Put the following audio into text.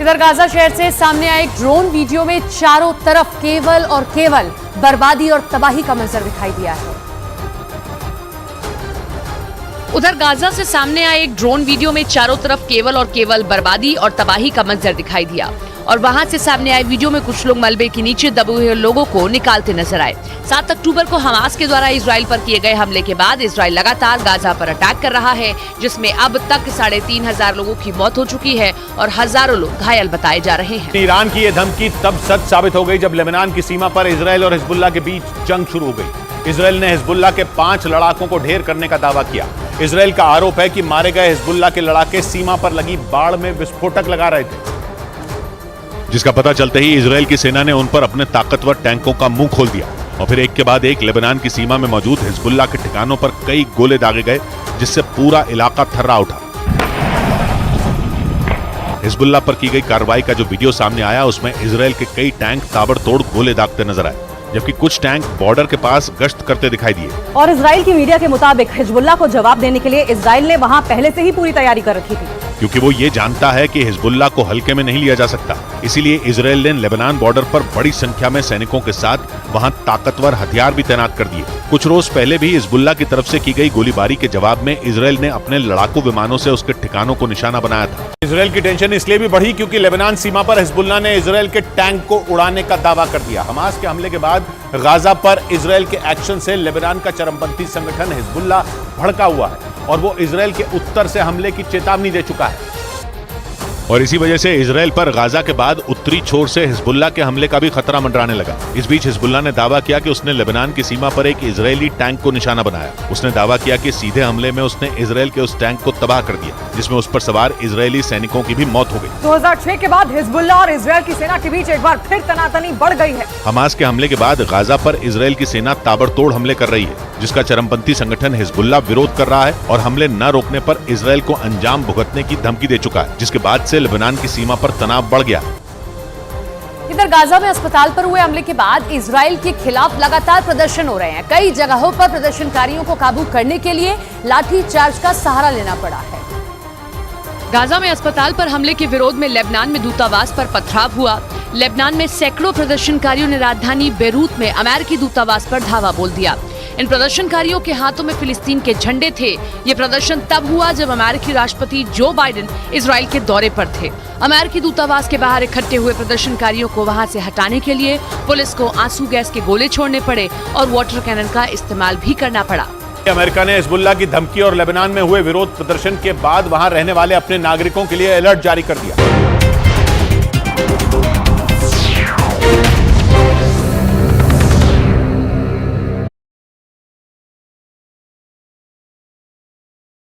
इधर गाजा शहर से सामने आए एक ड्रोन वीडियो में चारों तरफ केवल और केवल बर्बादी और तबाही का मंजर दिखाई दिया है। उधर गाजा से सामने आए एक ड्रोन वीडियो में चारों तरफ केवल और केवल बर्बादी और तबाही का मंजर दिखाई दिया और वहां से सामने आए वीडियो में कुछ लोग मलबे के नीचे दबे हुए लोगों को निकालते नजर आए। 7 अक्टूबर को हमास के द्वारा इजराइल पर किए गए हमले के बाद इजराइल लगातार गाजा पर अटैक कर रहा है, जिसमें अब तक 3,500 लोगों की मौत हो चुकी है और हजारों लोग घायल बताए जा रहे हैं। ईरान की ये धमकी तब सच साबित हो गई जब लेबनान की सीमा पर इजराइल और हिजबुल्लाह के बीच जंग शुरू हो गई। इजराइल ने हिजबुल्लाह के 5 लड़ाकों को ढेर करने का दावा किया। इजराइल का आरोप है कि मारे गए हिजबुल्लाह के लड़ाके सीमा पर लगी बाड़ में विस्फोटक लगा रहे थे, जिसका पता चलते ही इजराइल की सेना ने उन पर अपने ताकतवर टैंकों का मुंह खोल दिया और फिर एक के बाद एक लेबनान की सीमा में मौजूद हिजबुल्लाह के ठिकानों पर कई गोले दागे गए, जिससे पूरा इलाका थर्रा उठा। हिजबुल्लाह पर की गई कार्रवाई का जो वीडियो सामने आया उसमें इजराइल के कई टैंक ताबड़तोड़ गोले दागते नजर आए, जबकि कुछ टैंक बॉर्डर के पास गश्त करते दिखाई दिए। और इजराइल की मीडिया के मुताबिक हिजबुल्लाह को जवाब देने के लिए इजराइल ने वहां पहले से ही पूरी तैयारी कर रखी थी, क्योंकि वो ये जानता है कि हिजबुल्लाह को हल्के में नहीं लिया जा सकता। इसीलिए इजराइल ने लेबनान बॉर्डर पर बड़ी संख्या में सैनिकों के साथ वहां ताकतवर हथियार भी तैनात कर दिए। कुछ रोज पहले भी हिजबुल्लाह की तरफ से की गई गोलीबारी के जवाब में इजराइल ने अपने लड़ाकू विमानों से उसके ठिकानों को निशाना बनाया था। इजराइल की टेंशन इसलिए भी बढ़ी क्योंकि लेबनान सीमा पर हिजबुल्लाह ने इजराइल के टैंक को उड़ाने का दावा कर दिया। हमास के हमले के बाद गाजा पर इजराइल के एक्शन से लेबनान का चरमपंथी संगठन हिजबुल्लाह भड़का हुआ है और वो इजराइल के उत्तर से हमले की चेतावनी दे चुका है। और इसी वजह से इजराइल पर गाजा के बाद उत्तरी छोर से हिजबुल्लाह के हमले का भी खतरा मंडराने लगा। इस बीच हिजबुल्लाह ने दावा किया कि उसने लेबनान की सीमा पर एक इजरायली टैंक को निशाना बनाया। उसने दावा किया कि सीधे हमले में उसने इजराइल के उस टैंक को तबाह कर दिया, जिसमें उस पर सवार इजरायली सैनिकों की भी मौत हो गई। 2006 के बाद हिजबुल्लाह और इजराइल की सेना के बीच एक बार फिर तनातनी बढ़ गई है। हमास के हमले के बाद गाजा पर इजराइल की सेना ताबड़तोड़ हमले कर रही है, जिसका चरमपंथी संगठन हिजबुल्लाह विरोध कर रहा है और हमले न रोकने पर इजराइल को अंजाम भुगतने की धमकी दे चुका है, जिसके बाद से लेबनान की सीमा पर तनाव बढ़ गया। इधर गाजा में अस्पताल पर हुए हमले के बाद इजराइल के खिलाफ लगातार प्रदर्शन हो रहे हैं। कई जगहों पर प्रदर्शनकारियों को काबू करने के लिए लाठीचार्ज का सहारा लेना पड़ा है। गाजा में अस्पताल पर हमले के विरोध में लेबनान में दूतावास पर पथराव हुआ। लेबनान में सैकड़ों प्रदर्शनकारियों ने राजधानी बेरूत में अमेरिकी दूतावास पर धावा बोल दिया। इन प्रदर्शनकारियों के हाथों में फिलिस्तीन के झंडे थे। ये प्रदर्शन तब हुआ जब अमेरिकी राष्ट्रपति जो बाइडेन इजराइल के दौरे पर थे। अमेरिकी दूतावास के बाहर इकट्ठे हुए प्रदर्शनकारियों को वहां से हटाने के लिए पुलिस को आंसू गैस के गोले छोड़ने पड़े और वाटर कैनन का इस्तेमाल भी करना पड़ा। अमेरिका ने हिजबुल्लाह की धमकी और लेबनान में हुए विरोध प्रदर्शन के बाद वहां रहने वाले अपने नागरिकों के लिए अलर्ट जारी कर दिया।